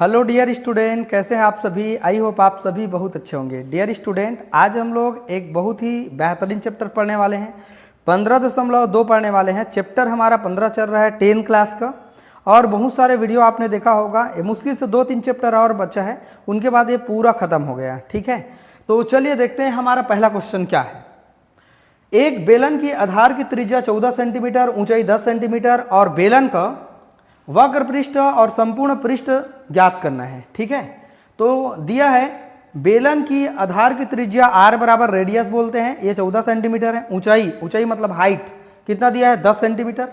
Hello dear student, कैसे हैं आप सभी। आई होप आप सभी बहुत अच्छे होंगे। डियर स्टूडेंट, आज हम लोग एक बहुत ही बेहतरीन चैप्टर पढ़ने वाले हैं। 15.2 पढ़ने वाले हैं। चैप्टर हमारा 15 चल रहा है 10 क्लास का, और बहुत सारे वीडियो आपने देखा होगा। ये मुश्किल से 2-3 चैप्टर और बचा है, उनके बाद ये पूरा खत्म हो गया। ठीक है, तो चलिए देखते हैं हमारा पहला क्वेश्चन क्या है। एक बेलन की आधार की त्रिज्या 14 सेंटीमीटर, ऊंचाई 10 सेंटीमीटर और बेलन का वक्र पृष्ठ और संपूर्ण पृष्ठ ज्ञात करना है। ठीक है, तो दिया है बेलन की आधार की त्रिज्या r बराबर रेडियस बोलते हैं, ये 14 सेंटीमीटर है। ऊंचाई मतलब हाइट कितना दिया है 10 सेंटीमीटर,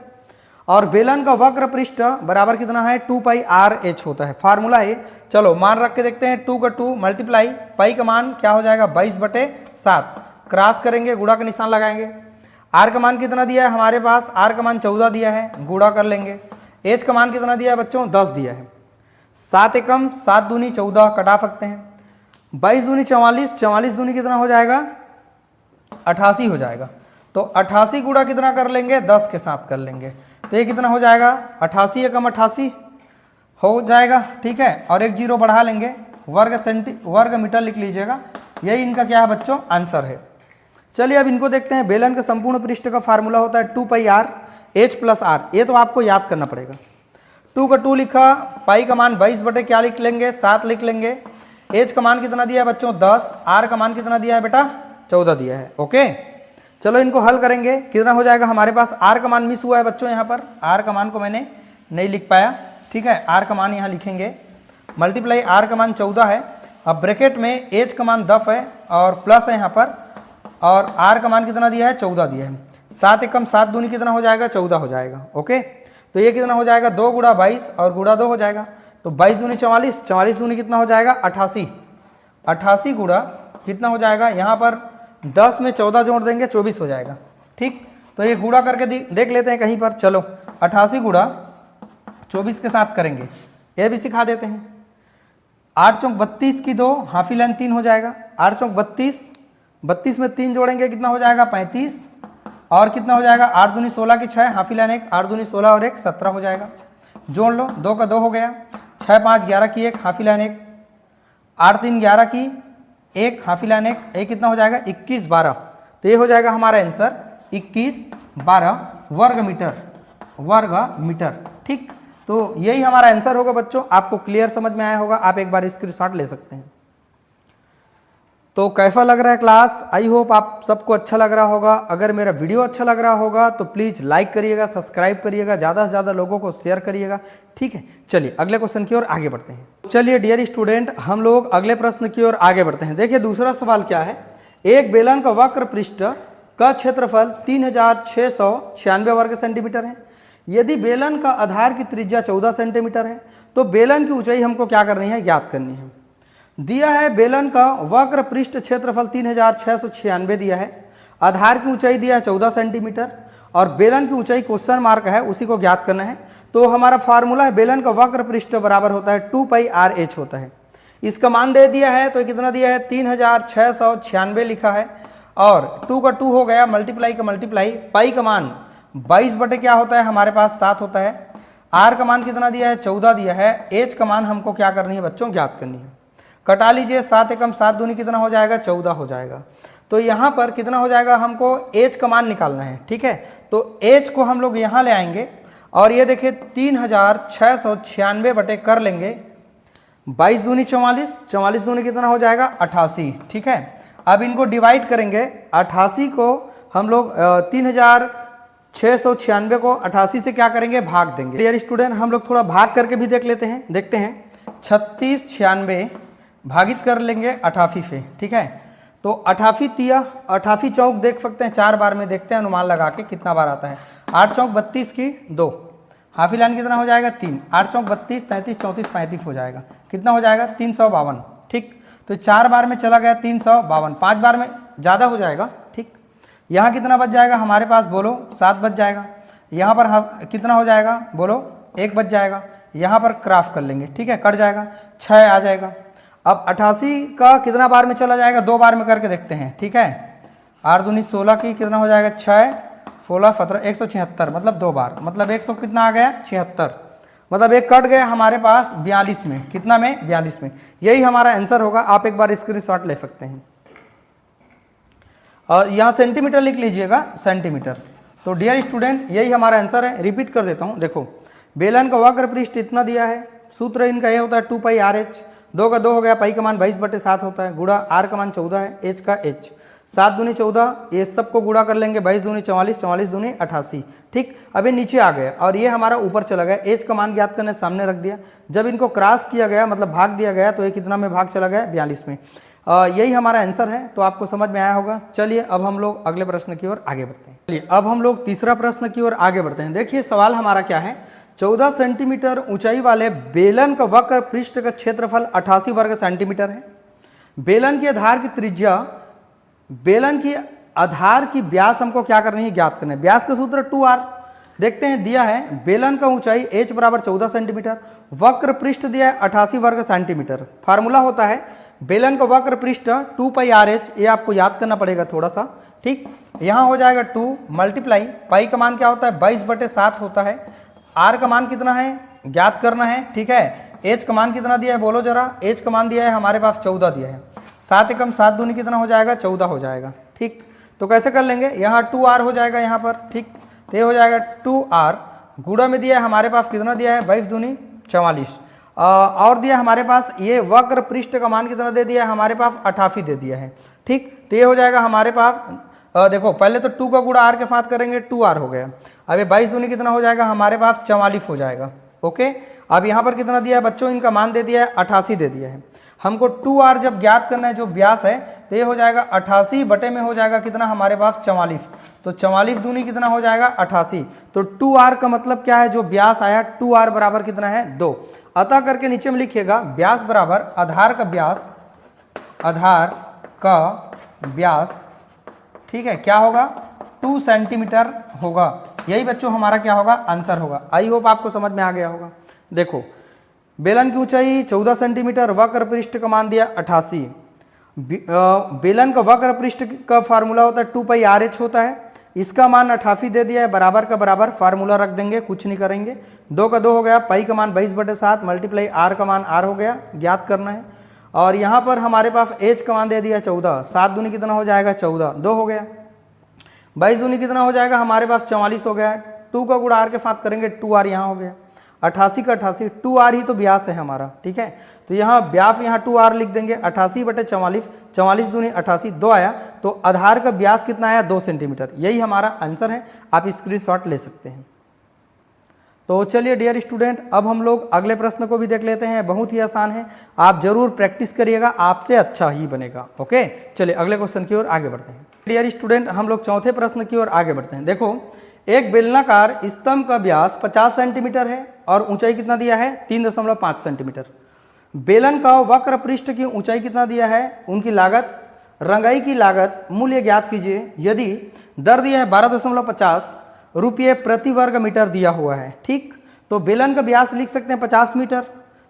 और बेलन का वक्र पृष्ठ बराबर कितना है 2 पाई r h होता है। फार्मूला है, चलो मान रख के देखते हैं। 2 का 2 मल्टीप्लाई पाई का मान क्या हो जाएगा 22/7, क्रॉस करेंगे, गुणा का निशान लगाएंगे। r का मान कितना दिया है हमारे पास, r का मान 14 दिया है, गुणा कर लेंगे। h का मान कितना दिया है बच्चों 10 दिया है। 7 एकम 7 दूनी 14 कटा सकते हैं। 22 दूनी 44, 44 दूनी कितना हो जाएगा 88 हो जाएगा। तो 88 गुणा कितना कर लेंगे 10 के साथ कर लेंगे, तो ये कितना हो जाएगा 88 एकम 88 हो जाएगा। ठीक है, और एक जीरो बढ़ा लेंगे, वर्ग मीटर लिख लीजिएगा। यही इनका क्या है बच्चों आंसर है। चलिए अब इनको देखते हैं। बेलन के संपूर्ण पृष्ठ का फार्मूला होता है 2 पाई r h प्लस r, ये तो आपको याद करना पड़ेगा। 2 का 2 लिखा, पाई का मान 22 बटे क्या लिख लेंगे 7 लिख लेंगे। h का मान कितना दिया है बच्चों 10, r का मान कितना दिया है बेटा 14 दिया है। ओके, चलो इनको हल करेंगे। कितना हो जाएगा हमारे पास, r का मान मिस हुआ है बच्चों, यहाँ पर r का मान को मैंने नहीं लिख पाया। ठीक है, r का मान यहाँ लिखेंगे, मल्टीप्लाई r का मान 14 है। अब ब्रैकेट में h का मान 10 है और प्लस है यहाँ पर, और r का मान कितना दिया है 14 दिया है। 7 एकम 7 दूनी कितना हो जाएगा 14 हो जाएगा। ओके, तो ये कितना हो जाएगा 2 गुणा 22 और गुणा 2 हो जाएगा। तो 22 दूनी 44, 44 दूनी कितना हो जाएगा 88, 88 गुणा कितना हो जाएगा, यहाँ पर 10 में 14 जोड़ देंगे 24 हो जाएगा। ठीक, तो ये गुणा करके देख लेते हैं कहीं पर। चलो 88 गुणा 24 के साथ करेंगे, ये भी सिखा देते हैं। 8 चौक 32 की 2, हाफी लाइन 3 हो जाएगा। 8 चौक 32, 32 में 3 जोड़ेंगे कितना हो जाएगा 35, और कितना हो जाएगा 8 दूनी 16 की 6, हाफी लाइन 1, 8 दूनी 16 और 1 17 हो जाएगा। जोड़ लो, 2 का 2 हो गया, 6 5 11 की 1, हाफी लाइन 1, 8 3 11 की 1, हाफी लाइन 1, ये कितना हो जाएगा 21 12। तो ये हो जाएगा हमारा आंसर 21 12 वर्ग मीटर। ठीक, तो यही हमारा आंसर होगा बच्चों। आपको क्लियर समझ में आया होगा, आप एक बार स्क्रीनशॉट ले सकते हैं। तो कैसा लग रहा है क्लास, आई होप आप सबको अच्छा लग रहा होगा। अगर मेरा वीडियो अच्छा लग रहा होगा तो प्लीज़ लाइक करिएगा, सब्सक्राइब करिएगा, ज़्यादा से ज़्यादा लोगों को शेयर करिएगा। ठीक है, चलिए अगले क्वेश्चन की ओर आगे बढ़ते हैं। चलिए डियर स्टूडेंट, हम लोग अगले प्रश्न की ओर आगे बढ़ते हैं। देखिए दूसरा सवाल क्या है। एक बेलन का वक्र पृष्ठ का क्षेत्रफल 3696 वर्ग सेंटीमीटर है। यदि बेलन का आधार की त्रिज्या 14 सेंटीमीटर है, तो बेलन की ऊंचाई हमको क्या करनी है, ज्ञात करनी है। दिया है बेलन का वक्र पृष्ठ क्षेत्रफल 3696 दिया है, आधार की ऊंचाई दिया है 14 सेंटीमीटर, और बेलन की ऊंचाई क्वेश्चन मार्क है, उसी को ज्ञात करना है। तो हमारा फार्मूला है बेलन का वक्र पृष्ठ बराबर होता है 2 पाई r h होता है। इसका मान दे दिया है, तो कितना दिया है 3696 लिखा है, और 2 का 2 हो गया, मल्टीप्लाई का मल्टीप्लाई, पाई का मान 22 बटे क्या होता है हमारे पास 7 होता है। r का मान कितना दिया है 14 दिया है। h का मान हमको क्या करनी है बच्चों, ज्ञात करनी है। कटा लीजिए, 7 एकम 7 दूनी कितना हो जाएगा 14 हो जाएगा। तो यहाँ पर कितना हो जाएगा, हमको h का मान निकालना है। ठीक है, तो h को हम लोग यहाँ ले आएंगे, और ये देखिए 3696 बटे कर लेंगे 22 दूनी 44, 44 दूनी कितना हो जाएगा 88। ठीक है, अब इनको डिवाइड करेंगे। 88 को हम लोग 3696 को 88 से क्या करेंगे, भाग देंगे। डियर स्टूडेंट, हम लोग थोड़ा भाग करके भी देख लेते हैं, देखते हैं। 3696 भागित कर लेंगे 88 से। ठीक है, तो 88 तिया 88 चौक देख सकते हैं, 4 बार में देखते हैं अनुमान लगा के कितना बार आता है। 8 चौक 32 की 2, हाफी लाइन कितना हो जाएगा 3, 8 चौक 32 33 34 35 हो जाएगा, कितना हो जाएगा 352। ठीक, तो 4 बार में चला गया 352, 5 बार में ज़्यादा हो जाएगा। ठीक, यहाँ कितना बच जाएगा हमारे पास, बोलो 7 बच जाएगा। यहाँ पर कितना हो जाएगा, बोलो 1 बच जाएगा। यहाँ पर क्राफ्ट कर लेंगे, ठीक है, कट जाएगा, 6 आ जाएगा। अब 88 का कितना बार में चला जाएगा, 2 बार में करके देखते हैं। ठीक है, 8 दूनी 16 की कितना हो जाएगा 6 16 17 176, मतलब 2 बार, मतलब 100 कितना आ गया 76। मतलब एक कट गया हमारे पास 42 में, कितना में 42 में, यही हमारा आंसर होगा। आप एक बार स्क्रीनशॉट ले सकते हैं और यहाँ सेंटीमीटर लिख लीजिएगा, सेंटीमीटर। तो डियर स्टूडेंट यही हमारा आंसर है। रिपीट कर देता हूँ, देखो बेलन का वक्र पृष्ठ इतना दिया है, सूत्र इनका ये होता है 2 पाई RH, 2 का 2 हो गया, पाई का मान 22/7 होता है, गुणा R का मान 14 है, H का H, 7 दूनी 14, ये सबको गुणा कर लेंगे, 22 दूनी 44, 44 दूनी 88। ठीक, अभी नीचे आ गया और ये हमारा ऊपर चला गया। H का मान ज्ञात करने सामने रख दिया, जब इनको क्रॉस किया गया मतलब भाग दिया गया तो ये कितना में भाग चला गया, 42 में। यही हमारा आंसर है। तो आपको समझ में आया होगा। चलिए अब हम लोग अगले प्रश्न की ओर आगे बढ़ते हैं। चलिए अब हम लोग तीसरा प्रश्न की ओर आगे बढ़ते हैं। देखिए सवाल हमारा क्या है, 14 सेंटीमीटर ऊंचाई वाले बेलन का वक्र पृष्ठ का क्षेत्रफल 88 वर्ग सेंटीमीटर है। बेलन की आधार की त्रिज्या, बेलन की आधार की व्यास हमको क्या करनी है, ज्ञात करना है। व्यास का सूत्र 2r देखते हैं, दिया है बेलन का ऊंचाई h बराबर 14 सेंटीमीटर, वक्र पृष्ठ दिया है 88 वर्ग सेंटीमीटर। फार्मूला होता है बेलन का वक्र पृष्ठ 2 पाई RH, ये आपको याद करना पड़ेगा थोड़ा सा। ठीक, यहाँ हो जाएगा 2 मल्टीप्लाई, पाई का मान क्या होता है 22/7 होता है, R का मान कितना है ज्ञात करना है। ठीक है, H का मान कितना दिया है बोलो जरा, H का मान दिया है हमारे पास 14 दिया है, 7 एकम 7 दूनी कितना हो जाएगा 14 हो जाएगा। ठीक, तो कैसे कर लेंगे, यहाँ 2r हो जाएगा यहाँ पर। ठीक, तो ये हो जाएगा 2r, गुणा में दिया है हमारे पास कितना दिया है 22 दूनी 44, और दिया हमारे पास ये वक्र पृष्ठ का मान कितना दे दिया है हमारे पास 88 दे दिया है। ठीक, तो ये हो जाएगा हमारे पास, देखो पहले तो 2 का गुणा r के साथ करेंगे, 2r हो गया। अब ये 22 दूनी कितना हो जाएगा हमारे पास 44 हो जाएगा। ओके, अब यहाँ पर कितना दिया है बच्चों, इनका मान दे दिया है 88 दे दिया है। हमको 2r जब ज्ञात करना है जो व्यास है, तो ये हो जाएगा 88 बटे में हो जाएगा कितना हमारे पास 44, तो 44 दूनी कितना हो जाएगा 88। तो 2r का मतलब क्या है, जो व्यास आया 2r बराबर कितना है 2। अतः करके नीचे में लिखिएगा व्यास बराबर आधार का व्यास, आधार का व्यास, ठीक है, क्या होगा 2 सेंटीमीटर होगा। यही बच्चों हमारा क्या होगा आंसर होगा। आई होप आपको समझ में आ गया होगा। देखो बेलन की ऊंचाई 14 सेंटीमीटर, वक्र पृष्ठ का मान दिया 88। बेलन का वक्र पृष्ठ का फार्मूला होता है 2 पाई RH होता है, इसका मान 88 दे दिया है, बराबर का बराबर फार्मूला रख देंगे, कुछ नहीं करेंगे। 2 का 2 हो गया, पाई का मान 22/7 मल्टीप्लाई R का मान R हो गया, ज्ञात करना है। और यहाँ पर हमारे पास H का मान दे दिया 14, 7 दूनी कितना हो जाएगा 14, 2 हो गया, 22 दूनी कितना हो जाएगा हमारे पास 44 हो गया। 2 का गुणा R के साथ करेंगे, 2r यहाँ हो गया, 88 का 88, 2r ही तो व्यास है हमारा। ठीक है, तो यहाँ व्यास यहाँ 2r लिख देंगे, 88 बटे 44, 44 दूनी 88, 2 आया, तो आधार का व्यास कितना आया 2 सेंटीमीटर। यही हमारा आंसर है, आप स्क्रीनशॉट ले सकते हैं। तो चलिए डियर स्टूडेंट अब हम लोग अगले प्रश्न को भी देख लेते हैं। बहुत ही आसान है, आप जरूर प्रैक्टिस करिएगा, आपसे अच्छा ही बनेगा। ओके, चलिए अगले क्वेश्चन की ओर आगे बढ़ते हैं। डियर स्टूडेंट हम लोग चौथे प्रश्न की ओर आगे बढ़ते हैं। देखो एक बेलनाकार स्तंभ का व्यास 50 सेंटीमीटर है और ऊंचाई कितना दिया है 3.5 सेंटीमीटर। बेलन का वक्र पृष्ठ की ऊंचाई कितना दिया है, उनकी लागत, रंगाई की लागत मूल्य ज्ञात कीजिए। यदि दर दिया है 12.50 रुपये प्रति वर्ग मीटर दिया हुआ है। ठीक, तो बेलन का व्यास लिख सकते हैं 50 मीटर,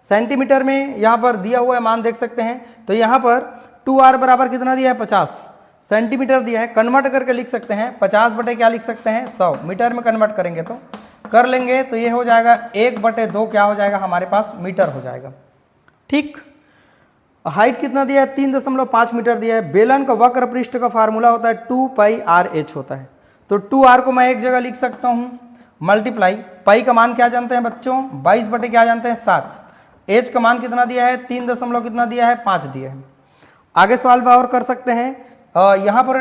सेंटीमीटर में यहाँ पर दिया हुआ है मान देख सकते हैं। तो यहाँ पर 2r बराबर कितना दिया है 50 सेंटीमीटर दिया है, कन्वर्ट करके लिख सकते हैं 50 बटे क्या लिख सकते हैं 100, मीटर में कन्वर्ट करेंगे तो कर लेंगे, तो ये हो जाएगा 1/2 क्या हो जाएगा हमारे पास मीटर हो जाएगा। ठीक, हाइट कितना दिया है 3.5 मीटर दिया है। बेलन का वक्र पृष्ठ का फार्मूला होता है 2 पाई RH होता है, तो 2r को मैं एक जगह लिख सकता हूँ, मल्टीप्लाई पाई का मान क्या जानते हैं बच्चों 22 बटे क्या जानते हैं 7, H का मान कितना दिया है 3 दशमलव कितना दिया है 5 दिया है। आगे सवाल और कर सकते हैं, यहाँ पर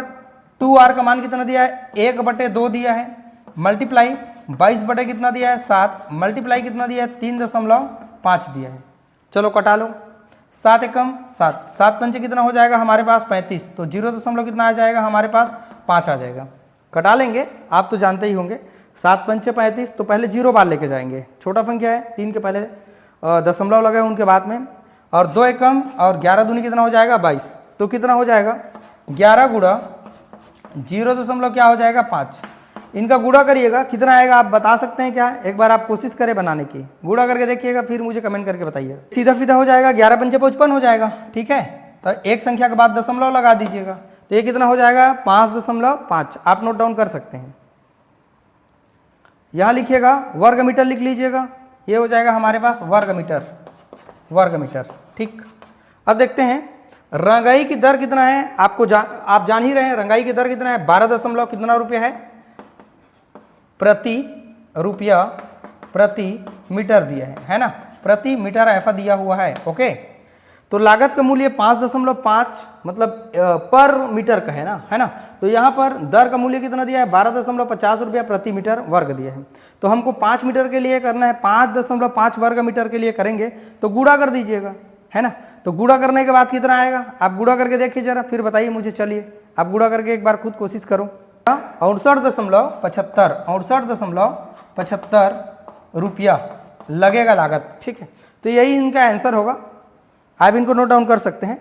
2r का मान कितना दिया है 1/2 दिया है, मल्टीप्लाई 22 बटे कितना दिया है 7, मल्टीप्लाई कितना दिया है 3.5 दिया है। चलो कटा लो, 7 एकम 7, 7 पंचे कितना हो जाएगा हमारे पास 35, तो 0 दशमलव कितना आ जाएगा हमारे पास 5 आ जाएगा। कटा लेंगे, आप तो जानते ही होंगे 7 पंचे 35, तो पहले 0 बार लेके जाएंगे, छोटा संख्या है 3 के पहले दशमलव लगे उनके बाद में, और 2 एकम और 11 दूनी कितना हो जाएगा 22, तो कितना हो जाएगा 11 गुणा 0 दशमलव क्या हो जाएगा 5, इनका गुणा करिएगा कितना आएगा आप बता सकते हैं क्या, एक बार आप कोशिश करें बनाने की, गुणा करके देखिएगा फिर मुझे कमेंट करके बताइएगा। सीधा सीधा हो जाएगा 11 पंचे 55 हो जाएगा। ठीक है, तो एक संख्या के बाद दशमलव लगा दीजिएगा, तो ये कितना हो जाएगा 5.5, आप नोट डाउन कर सकते हैं। यहाँ लिखिएगा वर्ग मीटर लिख लीजिएगा, ये हो जाएगा हमारे पास वर्ग मीटर। ठीक, अब देखते हैं रंगाई की दर कितना है। आप जान ही रहे हैं रंगाई की दर कितना है, 12 कितना रुपया है प्रति मीटर दिया है ना, प्रति मीटर ऐसा दिया हुआ है। ओके, तो लागत का मूल्य 5.5 मतलब पर मीटर का है ना। तो यहाँ पर दर का मूल्य कितना दिया है, 12.50 रुपया प्रति मीटर वर्ग दिया है। तो हमको 5 मीटर के लिए करना है, 5.5 वर्ग मीटर के लिए करेंगे तो गुणा कर दीजिएगा, है ना। तो गुणा करने के बाद कितना आएगा, आप गुणा करके देखिए जरा, फिर बताइए मुझे। चलिए आप गुणा करके एक बार खुद कोशिश करो। 68.75 रुपया लगेगा लागत। ठीक है, तो यही इनका आंसर होगा। आप इनको नोट डाउन कर सकते हैं।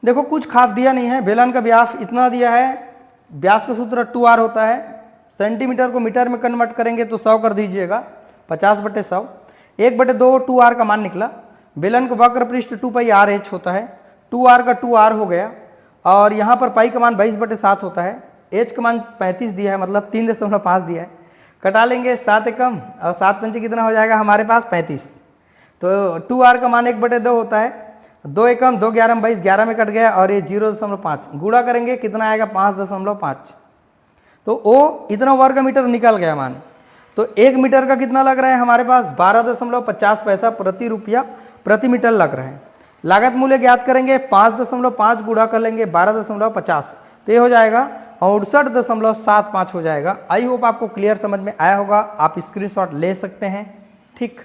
देखो कुछ खास दिया नहीं है, बेलन का व्यास इतना दिया है, व्यास का सूत्र 2r होता है, सेंटीमीटर को मीटर में कन्वर्ट करेंगे तो 100 कर दीजिएगा, 50/100, 1/2 2r का मान निकला। बेलन का वक्र पृष्ठ 2πr/h होता है, 2r का 2r हो गया, और यहाँ पर पाई का मान 22/7 होता है, h का मान 35 दिया है, मतलब 3.5 दिया है। कटा लेंगे 7 एकम और 7 पंचे कितना हो जाएगा हमारे पास 35। तो 2r का मान 1/2 होता है, 2 एकम 2 11 22, 11 में कट गया, और ये 0.5 गुणा करेंगे कितना आएगा 5.5। तो वो इतना वर्ग मीटर निकल गया मान। तो 1 मीटर का कितना लग रहा है हमारे पास 12.50 पैसा प्रति रुपया प्रति मीटर लग रहा है। लागत मूल्य ज्ञात करेंगे, 5.5 गुणा कर लेंगे 12.50, तो ये हो जाएगा 68.75 हो जाएगा। आई होप आपको क्लियर समझ में आया होगा, आप स्क्रीनशॉट ले सकते हैं। ठीक,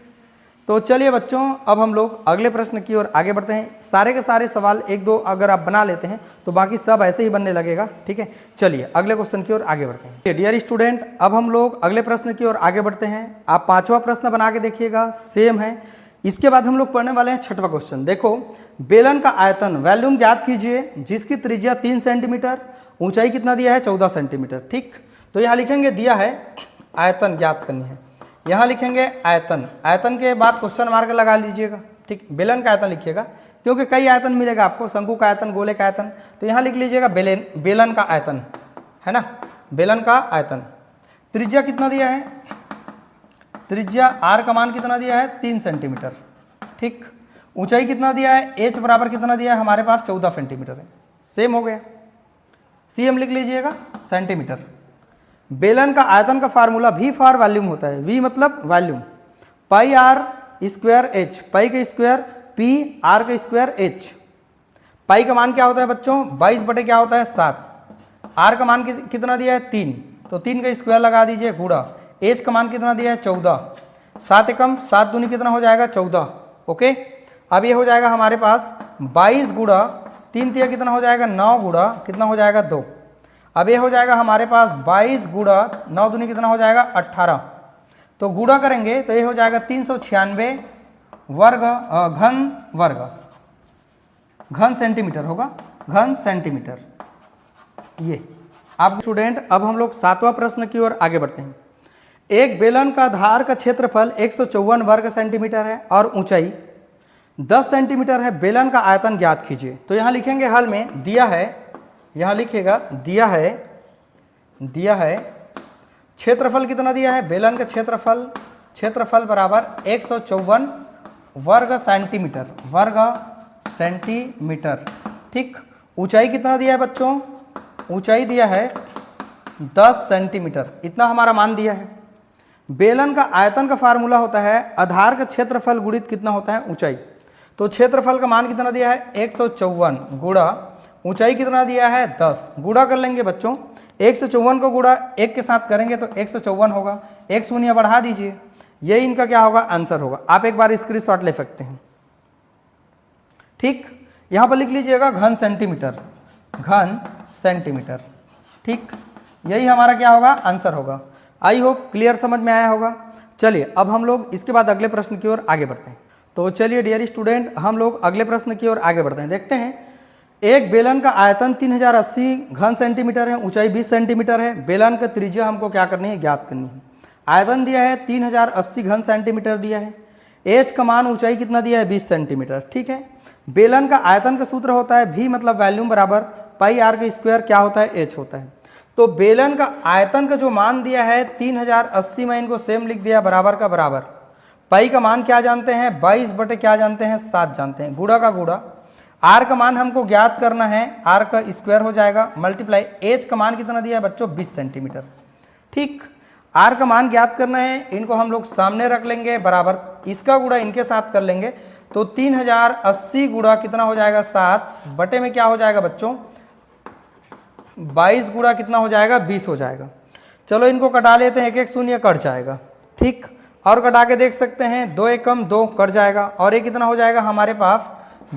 तो चलिए बच्चों अब हम लोग अगले प्रश्न की ओर आगे बढ़ते हैं। सारे के सारे सवाल 1-2 अगर आप बना लेते हैं तो बाकी सब ऐसे ही बनने लगेगा। ठीक है, चलिए अगले क्वेश्चन की ओर आगे बढ़ते हैं। डियर स्टूडेंट, अब हम लोग अगले प्रश्न की ओर आगे बढ़ते हैं। आप 5वां प्रश्न बना के देखिएगा, सेम है। इसके बाद हम लोग पढ़ने वाले हैं 6वां क्वेश्चन। देखो, बेलन का आयतन वॉल्यूम ज्ञात कीजिए जिसकी त्रिज्या 3 सेंटीमीटर, ऊंचाई कितना दिया है 14 सेंटीमीटर। ठीक, तो यहाँ लिखेंगे दिया है आयतन ज्ञात करनी है, यहाँ लिखेंगे आयतन, आयतन के बाद क्वेश्चन मार्क लगा लीजिएगा। ठीक, बेलन का आयतन लिखिएगा क्योंकि कई आयतन मिलेगा आपको, शंकु का आयतन, गोले का आयतन, तो यहाँ लिख लीजिएगा बेलन का आयतन, है ना, बेलन का आयतन। त्रिज्या कितना दिया है, त्रिज्या r का मान कितना दिया है 3 सेंटीमीटर। ठीक, ऊंचाई कितना दिया है, h बराबर कितना दिया है हमारे पास 14 सेंटीमीटर है, सेम हो गया। cm लिख लीजिएगा सेंटीमीटर। बेलन का आयतन का फार्मूला v फॉर वॉल्यूम होता है, v मतलब वॉल्यूम, पाई r स्क्वायर h, पाई का स्क्वायर p r का स्क्वायर h। पाई का मान क्या होता है बच्चों 22 बटे क्या होता है 7, r का मान कितना दिया है 3, तो 3 का स्क्वायर लगा दीजिए गुणा, h का मान कितना दिया है 14, 7 एकम 7 दूनी कितना हो जाएगा 14। ओके, अब ये हो जाएगा हमारे पास 22 गुणा 3 तिया कितना हो जाएगा 9 गुणा कितना हो जाएगा 2। अब ये हो जाएगा हमारे पास 22 गुणा 9 दूनी कितना हो जाएगा 18, तो गुणा करेंगे तो ये हो जाएगा 396 वर्ग घन सेंटीमीटर होगा, घन सेंटीमीटर। ये आप स्टूडेंट, अब हम लोग 7वां प्रश्न की ओर आगे बढ़ते हैं। एक बेलन का आधार का क्षेत्रफल 154 वर्ग सेंटीमीटर है और ऊंचाई 10 सेंटीमीटर है। बेलन का आयतन ज्ञात कीजिए। तो यहाँ लिखेंगे हल में दिया है, यहाँ लिखिएगा दिया है क्षेत्रफल कितना दिया है, बेलन का क्षेत्रफल बराबर 154 वर्ग सेंटीमीटर। ठीक, ऊंचाई कितना दिया है बच्चों, ऊंचाई दिया है 10 सेंटीमीटर, इतना हमारा मान दिया है। बेलन का आयतन का फार्मूला होता है आधार का क्षेत्रफल गुणित कितना होता है ऊंचाई। तो क्षेत्रफल का मान कितना दिया है 154 गुणा ऊंचाई कितना दिया है 10, गुणा कर लेंगे बच्चों, 154 को गुणा 1 के साथ करेंगे तो 154 होगा, 1 शून्य बढ़ा दीजिए, ये इनका क्या होगा आंसर होगा। आप एक बार स्क्रीनशॉट ले सकते हैं। ठीक, यहाँ पर लिख लीजिएगा घन सेंटीमीटर। ठीक, यही हमारा क्या होगा आंसर होगा। आई होप क्लियर समझ में आया होगा। चलिए अब हम लोग इसके बाद अगले प्रश्न की ओर आगे बढ़ते हैं। तो चलिए डियर स्टूडेंट, हम लोग अगले प्रश्न की ओर आगे बढ़ते हैं। देखते हैं, एक बेलन का आयतन 3080 घन सेंटीमीटर है, ऊंचाई 20 सेंटीमीटर है। बेलन का त्रिज्या हमको क्या करनी है, ज्ञात करनी है। आयतन दिया है 3080 घन सेंटीमीटर दिया है, एच का मान ऊंचाई कितना दिया है 20 सेंटीमीटर। ठीक है, बेलन का आयतन का सूत्र होता है v मतलब वॉल्यूम बराबर पाई r का स्क्वायर क्या होता है h होता है। तो बेलन का आयतन का जो मान दिया है 3080 में इनको सेम लिख दिया बराबर का बराबर, पाई का मान क्या जानते हैं, 22 बटे क्या जानते हैं, 7 जानते हैं, गुणा का गुणा। आर का मान हमको ज्ञात करना है, आर का स्क्वायर हो जाएगा मल्टीप्लाई एच का मान कितना दिया है बच्चों, 20 सेंटीमीटर। ठीक, आर का मान ज्ञात करना है, इनको हम लोग सामने रख लेंगे बराबर, इसका गुणा इनके साथ कर लेंगे तो 3080 गुणा कितना हो जाएगा 7 बटे में क्या हो जाएगा बच्चों 22 गुणा कितना हो जाएगा 20 हो जाएगा। चलो इनको कटा लेते हैं, एक एक शून्य कट जाएगा। ठीक, और कटा के देख सकते हैं, 2 एकम 2 कट जाएगा और ये कितना हो जाएगा हमारे पास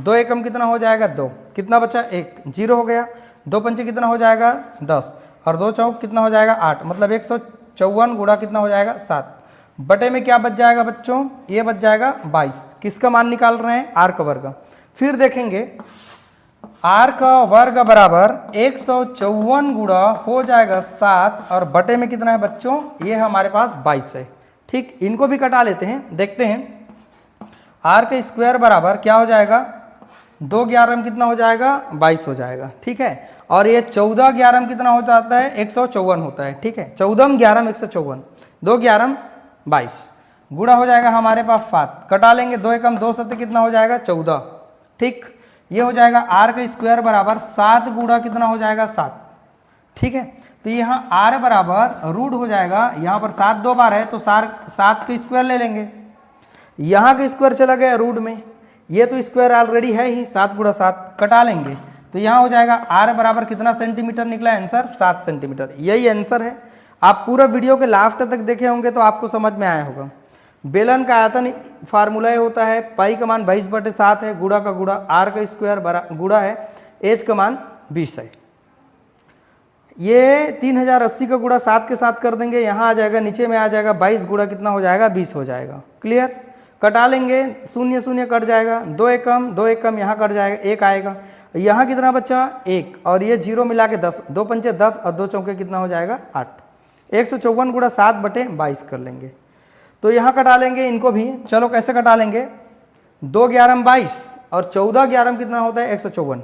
2 एकम कितना हो जाएगा 2, कितना बचा 1, 0 हो गया। 2 पंचे कितना हो जाएगा 10 और 2 चौक कितना हो जाएगा 8, मतलब 154 गुणा कितना हो जाएगा 7 बटे में क्या बच जाएगा बच्चों, ये बच जाएगा 22। किसका मान निकाल रहे हैं, आर का वर्ग। फिर देखेंगे आर का वर्ग बराबर 154 गुणा हो जाएगा 7 और बटे में कितना है बच्चों, ये हमारे पास 22 है। ठीक, इनको भी कटा लेते हैं, देखते हैं आर का स्क्वायर बराबर क्या हो जाएगा 2 11 में कितना हो जाएगा 22 हो जाएगा। ठीक है, और ये 14 11 में कितना हो जाता है 154 होता है। ठीक है, 14 11 में 154, 2 11 22 गुणा हो जाएगा हमारे पास 7, कटा लेंगे 2 एकम 2 सत्य कितना हो जाएगा 14। ठीक, ये हो जाएगा आर का स्क्वायर बराबर 7 गुणा कितना हो जाएगा 7। ठीक है, तो यहाँ आर बराबर रूट हो जाएगा, यहाँ पर 7 2 बार है तो 7 का स्क्वायर ले लेंगे, यहाँ का स्क्वायर चला गया रूट में, ये तो स्क्वायर ऑलरेडी है ही, 7 गुणा 7 कटा लेंगे तो यहाँ हो जाएगा आर बराबर कितना सेंटीमीटर निकला आंसर 7 सेंटीमीटर। यही आंसर है। आप पूरा वीडियो के लास्ट तक देखे होंगे तो आपको समझ में आया होगा। बेलन का आयतन फार्मूला होता है, पाई का मान 22 बटे 7 है, गुणा का गुणा, आर का स्क्वायर गुणा है, एच का मान 20 है। ये 3080 का गुणा 7 के साथ कर देंगे, यहाँ आ जाएगा नीचे में आ जाएगा 22 गुणा कितना हो जाएगा 20 हो जाएगा। क्लियर, कटा लेंगे, शून्य शून्य कट जाएगा, 2 एकम यहाँ कट जाएगा, 1 आएगा, यहाँ कितना बचा 1 और ये 0 मिला के 10, 2 पंचे 10 और 2 चौके कितना हो जाएगा 8। 154 गुणा 7 बटे 22 कर लेंगे, तो यहाँ कटा लेंगे इनको भी। चलो कैसे कटा लेंगे, 2 11 22 और 14 11 कितना होता है 154,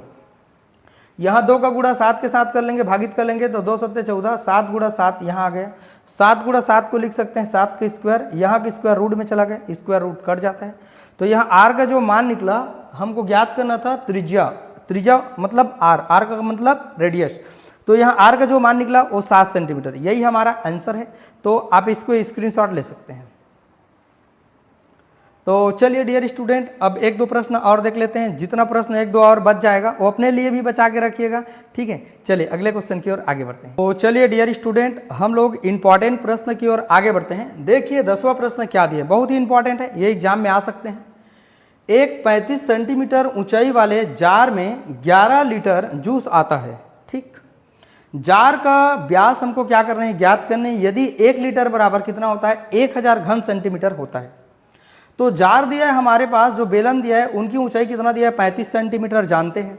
यहाँ 2 का गुणा 7 के साथ कर लेंगे, भागित कर लेंगे तो 2 सत्ते 14, 7 गुणा 7 यहाँ आ गया, 7 गुणा 7 को लिख सकते हैं 7 का स्क्वायर, यहाँ का स्क्वायर रूट में चला गया, स्क्वायर रूट कट जाता है। तो यहाँ आर का जो मान निकला हमको ज्ञात करना था त्रिज्या, त्रिज्या मतलब आर, आर का मतलब रेडियस, तो यहाँ आर का जो मान निकला वो 7 सेंटीमीटर, यही हमारा आंसर है। तो आप इसको स्क्रीनशॉट ले सकते हैं। तो चलिए डियर स्टूडेंट, अब 1-2 प्रश्न और देख लेते हैं, जितना प्रश्न 1-2 और बच जाएगा वो अपने लिए भी बचा के रखिएगा। ठीक है, चलिए अगले क्वेश्चन की ओर आगे बढ़ते हैं। तो चलिए डियर स्टूडेंट, हम लोग इंपॉर्टेंट प्रश्न की ओर आगे बढ़ते हैं। देखिए 10वां प्रश्न क्या दिया, बहुत ही इंपॉर्टेंट है, ये एग्जाम में आ सकते हैं। एक 35 सेंटीमीटर ऊंचाई वाले जार में 11 लीटर जूस आता है। ठीक, जार का व्यास हमको क्या करना है, ज्ञात करने। यदि 1 लीटर बराबर कितना होता है 1000 घन सेंटीमीटर होता है, तो जार दिया है हमारे पास, जो बेलन दिया है उनकी ऊंचाई कितना दिया है 35 सेंटीमीटर जानते हैं।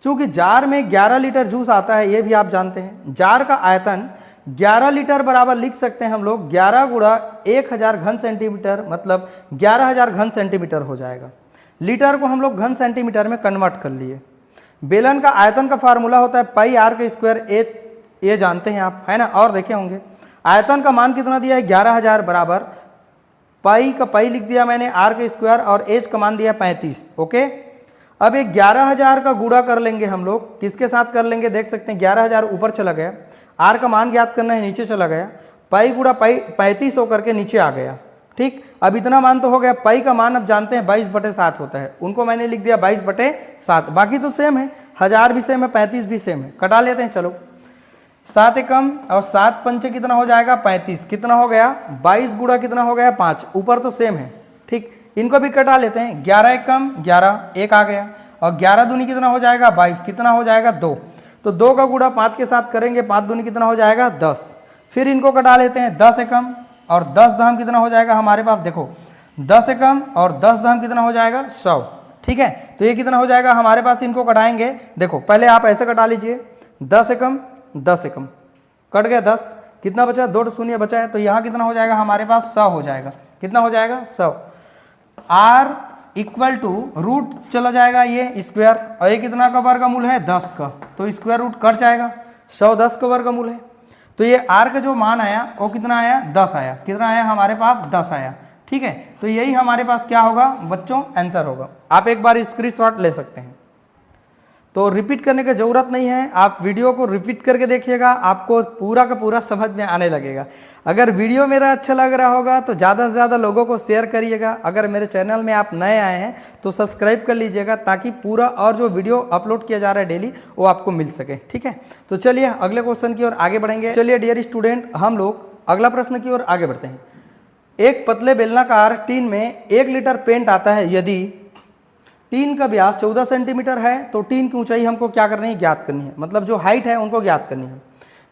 चूंकि जार में 11 लीटर जूस आता है ये भी आप जानते हैं। जार का आयतन 11 लीटर बराबर लिख सकते हैं हम लोग 11 गुणा 1000 घन सेंटीमीटर, मतलब 11000 घन सेंटीमीटर हो जाएगा। लीटर को हम लोग घन सेंटीमीटर में कन्वर्ट कर लिए। बेलन का आयतन का फार्मूला होता है पाई आर का स्क्वायर, ये जानते हैं आप, है ना, और देखे होंगे। आयतन का मान कितना दिया है 11000 बराबर पाई का पाई लिख दिया मैंने, आर का स्क्वायर और एच का मान दिया 35। ओके, अब एक 11000 का गुणा कर लेंगे हम लोग, किसके साथ कर लेंगे देख सकते हैं, 11000 ऊपर चला गया, आर का मान ज्ञात करना है नीचे चला गया, पाई गुणा पाई 35 होकर के नीचे आ गया। ठीक, अब इतना मान तो हो गया। पाई का मान अब जानते हैं 22 बटे 7 होता है, उनको मैंने लिख दिया 22 बटे 7, बाकी तो सेम है, 1000 भी सेम है, 35 भी सेम है, कटा लेते हैं। चलो 7 एकम और 7 पंचे कितना हो जाएगा 35, कितना हो गया 22 गुणा कितना हो गया 5, ऊपर तो सेम है। ठीक, इनको भी कटा लेते हैं। 11 एकम 11, 1 आ गया, और 11 दूनी कितना हो जाएगा 22, कितना हो जाएगा 2, तो 2 का गुणा 5 के साथ करेंगे, 5 दूनी कितना हो जाएगा 10। फिर इनको कटा लेते हैं, 10 एकम और 10 दहम कितना हो जाएगा हमारे पास, देखो 10 एकम और 10 दहम कितना हो जाएगा 100। ठीक है, तो ये कितना हो जाएगा हमारे पास, इनको कटाएंगे। देखो पहले आप ऐसे कटा लीजिए, 10 एकम 10 एकम कट गया 10, कितना बचा 2 शून्य बचा है, तो यहाँ कितना हो जाएगा हमारे पास 100 हो जाएगा। कितना हो जाएगा 100। आर इक्वल टू रूट चला जाएगा ये स्क्वायर, और ये कितना का वर्गमूल है 10 का, तो स्क्वायर रूट कट जाएगा, 100 10 का वर्गमूल है। तो ये आर का जो मान आया वो कितना आया 10 आया, कितना आया हमारे पास 10 आया। ठीक है, तो यही हमारे पास क्या होगा बच्चों आंसर होगा। आप एक बार स्क्रीनशॉट ले सकते हैं, तो रिपीट करने की ज़रूरत नहीं है, आप वीडियो को रिपीट करके देखिएगा, आपको पूरा का पूरा समझ में आने लगेगा। अगर वीडियो मेरा अच्छा लग रहा होगा तो ज़्यादा से ज़्यादा लोगों को शेयर करिएगा। अगर मेरे चैनल में आप नए आए हैं तो सब्सक्राइब कर लीजिएगा, ताकि पूरा और जो वीडियो अपलोड किया जा रहा है डेली वो आपको मिल सके। ठीक है, तो चलिए अगले क्वेश्चन की ओर आगे बढ़ेंगे। चलिए डियर स्टूडेंट, हम लोग अगला प्रश्न की ओर आगे बढ़ते हैं। एक पतले बेलनाकार टीन में 1 लीटर पेंट आता है। यदि टीन का व्यास 14 सेंटीमीटर है तो टीन की ऊंचाई हमको क्या करनी है, ज्ञात करनी है, मतलब जो हाइट है उनको ज्ञात करनी है।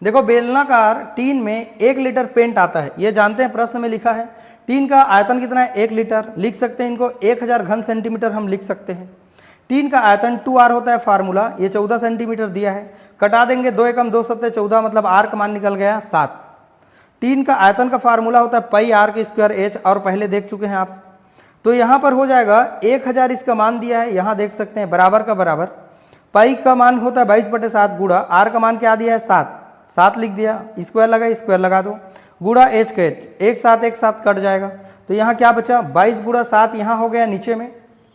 देखो बेलनाकार टीन में 1 लीटर पेंट आता है, ये जानते हैं, प्रश्न में लिखा है। टीन का आयतन कितना है, 1 लीटर, लिख सकते हैं इनको 1000 घन सेंटीमीटर हम लिख सकते हैं। टीन का आयतन 2R होता है फार्मूला, ये 14 सेंटीमीटर दिया है, कटा देंगे 2 एकम 2 सत्ते 14, मतलब R का मान निकल गया 7। टीन का आयतन का फार्मूला होता है पाई R के स्क्वायर H, और पहले देख चुके हैं आप। तो यहाँ पर हो जाएगा 1000 इसका मान दिया है, यहाँ देख सकते हैं बराबर का बराबर, पाई का मान होता है 22/7 गुड़ा R का मान क्या दिया है 7 लिख दिया, स्क्वायर लगा स्क्वायर लगा दो, गुड़ा H का H, एक साथ कट जाएगा। तो यहाँ क्या बचा 22 गुड़ा 7 यहाँ हो गया नीचे में,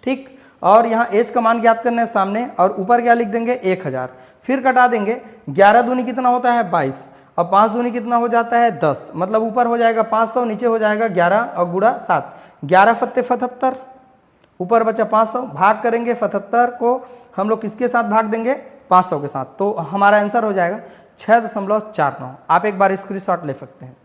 ठीक, और यहाँ H का मान ज्ञात करना है सामने, और ऊपर क्या लिख देंगे 1000, फिर कटा देंगे। 11 दूनी कितना होता है 22, और 5 दूनी कितना हो जाता है 10, मतलब ऊपर हो जाएगा 500, नीचे हो जाएगा 11 और गुड़ा 7, 11 फत्ते 77, ऊपर बचा 500, भाग करेंगे 77 को हम लोग किसके साथ भाग देंगे 500 के साथ, तो हमारा आंसर हो जाएगा 6.49। आप एक बार स्क्रीनशॉट ले सकते हैं।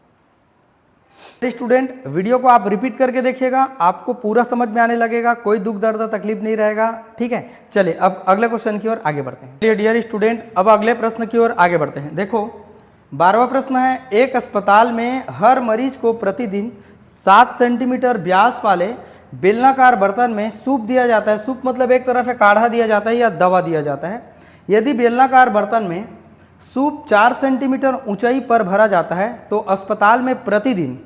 स्टूडेंट वीडियो को आप रिपीट करके देखिएगा, आपको पूरा समझ में आने लगेगा, कोई दुख दर्द तकलीफ नहीं रहेगा। ठीक है, चलिए अब अगले क्वेश्चन की ओर आगे बढ़ते हैं। डियर स्टूडेंट, अब अगले प्रश्न की ओर आगे बढ़ते हैं। देखो 12वां प्रश्न है, एक अस्पताल में हर मरीज को प्रतिदिन 7 सेंटीमीटर व्यास वाले बेलनाकार बर्तन में सूप दिया जाता है। सूप मतलब एक तरफ है काढ़ा दिया जाता है या दवा दिया जाता है। यदि बेलनाकार बर्तन में सूप 4 सेंटीमीटर ऊंचाई पर भरा जाता है तो अस्पताल में प्रतिदिन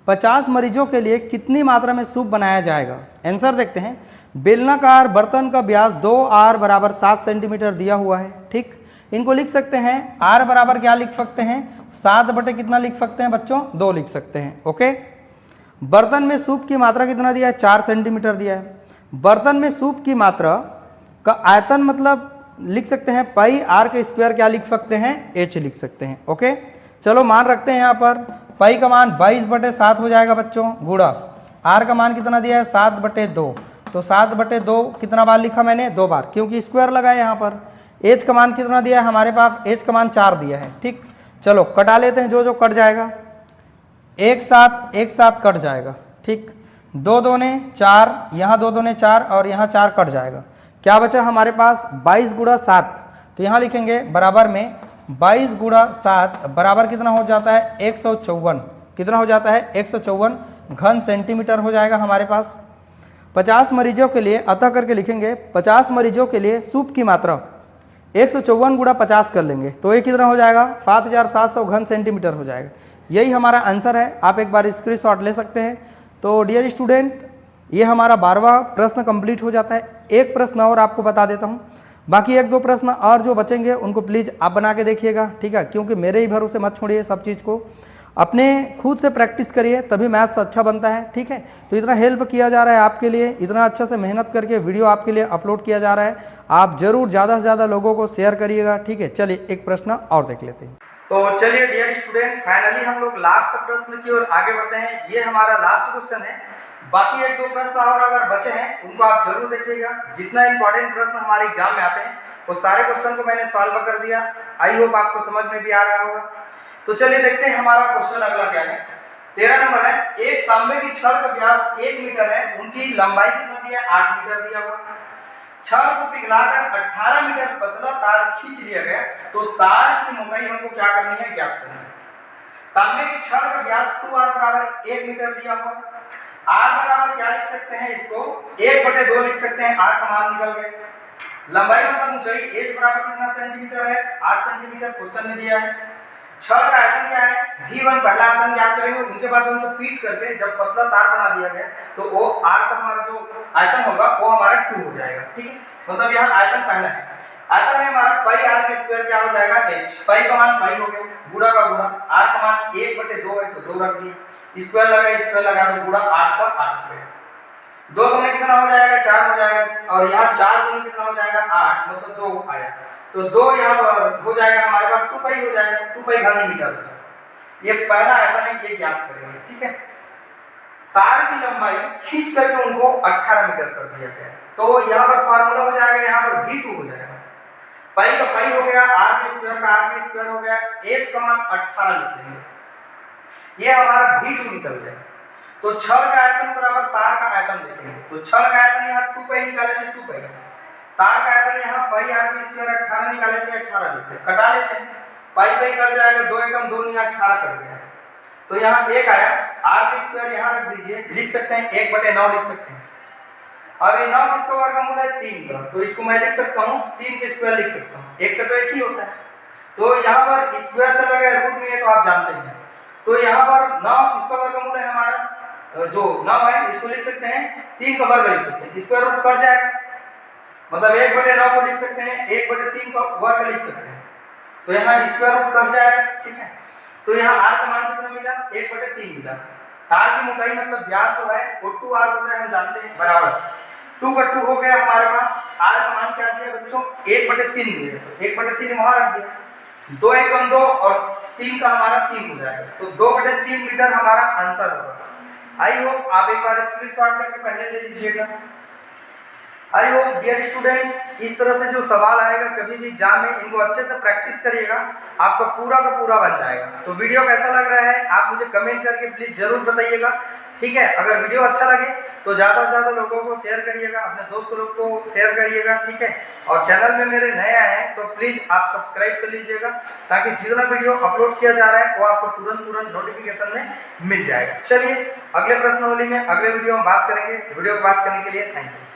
50 मरीजों के लिए कितनी मात्रा में सूप बनाया जाएगा। आंसर देखते हैं। बेलनाकार बर्तन का व्यास 2R बराबर 7 सेंटीमीटर दिया हुआ है। ठीक, इनको लिख सकते हैं R बराबर क्या लिख सकते हैं 7 बटे कितना लिख सकते हैं बच्चों 2 लिख सकते हैं। ओके, बर्तन में सूप की मात्रा कितना दिया है 4 सेंटीमीटर दिया है। बर्तन में सूप की मात्रा का आयतन मतलब लिख सकते हैं पाई R के स्क्वायर क्या लिख सकते हैं H लिख सकते हैं। ओके, चलो मान रखते हैं यहाँ पर पाई का मान 22/7 हो जाएगा बच्चों, गुड़ा R का मान कितना दिया है 7/2, तो 7/2 कितना बार लिखा मैंने 2 बार, क्योंकि स्क्वायर लगा है यहाँ पर। H का मान कितना दिया है हमारे पास, H का मान 4 दिया है। ठीक, चलो कटा लेते हैं, जो कट जाएगा एक साथ कट जाएगा। ठीक, 2 दूने 4, यहाँ 2 दूने 4 और यहाँ 4 कट जाएगा। क्या बचा हमारे पास 22 गुड़ा 7, तो यहाँ लिखेंगे बराबर में 22 गुड़ा 7 बराबर कितना हो जाता है 154, कितना हो जाता है 154 घन सेंटीमीटर हो जाएगा हमारे पास। 50 मरीजों के लिए अतः करके लिखेंगे 50 मरीजों के लिए सूप की मात्रा 154 गुड़ा 50 कर लेंगे, तो ये कितना हो जाएगा 7700 घन सेंटीमीटर हो जाएगा। यही हमारा आंसर है, आप एक बार स्क्रीनशॉट ले सकते हैं। तो डियर स्टूडेंट, ये हमारा 12वां प्रश्न कंप्लीट हो जाता है। एक प्रश्न और आपको बता देता हूँ, बाकी 1-2 प्रश्न और जो बचेंगे उनको प्लीज़ आप बना के देखिएगा। ठीक है, क्योंकि मेरे ही भरोसे मत छोड़िए सब चीज़ को, अपने खुद से प्रैक्टिस करिए तभी मैथ्स अच्छा बनता है। ठीक है, तो इतना हेल्प किया जा रहा है आपके लिए, इतना अच्छा से मेहनत करके वीडियो आपके लिए अपलोड किया जा रहा है, आप जरूर ज़्यादा से ज़्यादा लोगों को शेयर करिएगा। ठीक है, चलिए एक प्रश्न और देख लेते हैं। तो चलिए डियर स्टूडेंट, फाइनली हम लोग लास्ट प्रश्न की ओर आगे बढ़ते हैं। ये हमारा लास्ट क्वेश्चन है, बाकी 1-2 प्रश्न और अगर बचे हैं उनको आप जरूर देखिएगा। जितना इंपॉर्टेंट प्रश्न हमारे एग्जाम में आते हैं वो सारे क्वेश्चन को मैंने सॉल्व कर दिया, आई होप आपको समझ में भी आ रहा होगा। तो चलिए देखते हैं हमारा क्वेश्चन अगला क्या है। 13 नंबर है, एक तांबे की छड़ का व्यास 1 मीटर है, उनकी लंबाई कितना दिया है 8 मीटर दिया हुआ। छड़ को पिघलाकर 18 मीटर पतला तार खींच लिया गया, तो तार की मोटाई हमको क्या करनी है, ज्ञात करनी है। तांबे की छड़ का व्यास 2R बराबर 1 मीटर दिया हुआ। R बराबर क्या लिख सकते हैं, इसको 1/2 लिख सकते हैं, R का मान निकल गए। लंबाई मतलब ऊंचाई H बराबर कितना सेंटीमीटर है 8 सेंटीमीटर क्वेश्चन में दिया है। छड़ का आयतन क्या है V1 पहला आयतन ज्ञात करेंगे, उनके बाद उनको पीट करके जब पतला तार बना दिया गया तो वो R का हमारा जो आयतन होगा वो हमारा 2 हो जाएगा। ठीक है, मतलब यहाँ आयतन पहला है, आयतन है हमारा पाई R के स्क्वायर क्या हो जाएगा H, पाई का मान पाई हो गया, गुणा का गुणा, R का मान 1/2 है तो 2 रख दिए, स्क्वायर लगा तो पूरा 8 का 8 पे 2 दूनी कितना हो जाएगा 4 हो जाएगा और यहाँ 4 दूनी कितना हो जाएगा 8 मतलब 2 आया तो 2 यहाँ पर हो जाएगा हमारे पास 2 पाई हो जाएगा 2 पाई घन मीटर। ये पहला आयतन है, ये ज्ञात करेंगे। ठीक है, तार की लंबाई खींच करके उनको 18 मीटर कर दिया गया तो यहाँ पर फार्मूला हो जाएगा, यहाँ पर V2 हो जाएगा, पाई का पाई हो गया, r के स्क्वायर का r के स्क्वायर हो गया, h का मान 18 लिख लेंगे, ये हमारा V2 निकल गया। तो छड़ का आयतन बराबर तार का आयतन देखेंगे तो छड़ का आयतन यहाँ 2 पाई निकाले थे 2 पाई, तार का आयतन यहाँ पाई r के स्क्वायर 18 निकाले थे 18 लेते हैं, कटा लेते हैं, पाई पाई कट जाएगा 2 एकम 2 नहीं 18 कट गया तो यहाँ 1 आया, r के स्क्वायर यहाँ रख दीजिए, लिख सकते हैं 1/9 लिख सकते हैं। अब ये 9 किसका वर्गमूल है 3 का तो इसको मैं लिख सकता हूँ 3 के स्क्वायर लिख सकता हूँ, 1 का तो 1 ही होता है तो यहाँ पर स्क्वायर चला गया रूट में, तो आप जानते हैं तो यहाँ पर 9 किसका वर्गमूल है हमारा जो 9 है इसको लिख सकते हैं 3 का वर्ग लिख सकते हैं, स्क्वायर रूट कट जाएगा मतलब 1/9 को लिख सकते हैं 1/3 का वर्ग लिख सकते हैं तो यहाँ स्क्वायर रूट कट जाएगा। ठीक है, तो यहाँ r का मान कितना मिला 1/3 मिला, तार की मोटाई मतलब व्यास जो है वो 2r होता है हम जानते हैं बराबर 2 का 2 हो गया हमारे पास, r का मान क्या दिया बच्चों 1/3 दिया तो 1/3 वहां रख दिया, 2 एकम 2 और 3 का हमारा 3 हो जाएगा तो 2/3 मीटर हमारा आंसर होगा। आई होप आप एक बार स्क्रीनशॉट करके पहले ले लीजिएगा। आई होप डियर स्टूडेंट इस तरह से जो सवाल आएगा कभी भी एग्जाम में इनको अच्छे से प्रैक्टिस करिएगा, आपका पूरा का पूरा बन जाएगा। तो वीडियो कैसा लग रहा है आप मुझे कमेंट करके प्लीज जरूर बताइएगा। ठीक है, अगर वीडियो अच्छा लगे तो ज़्यादा से ज़्यादा लोगों को शेयर करिएगा, अपने दोस्त लोग को शेयर करिएगा। ठीक है, और चैनल में मेरे नए आए हैं तो प्लीज़ आप सब्सक्राइब कर लीजिएगा ताकि जितना वीडियो अपलोड किया जा रहा है वो आपको तुरंत नोटिफिकेशन में मिल जाएगा। चलिए अगले प्रश्नावली में अगले वीडियो में बात करेंगे। वीडियो को बात करने के लिए थैंक यू।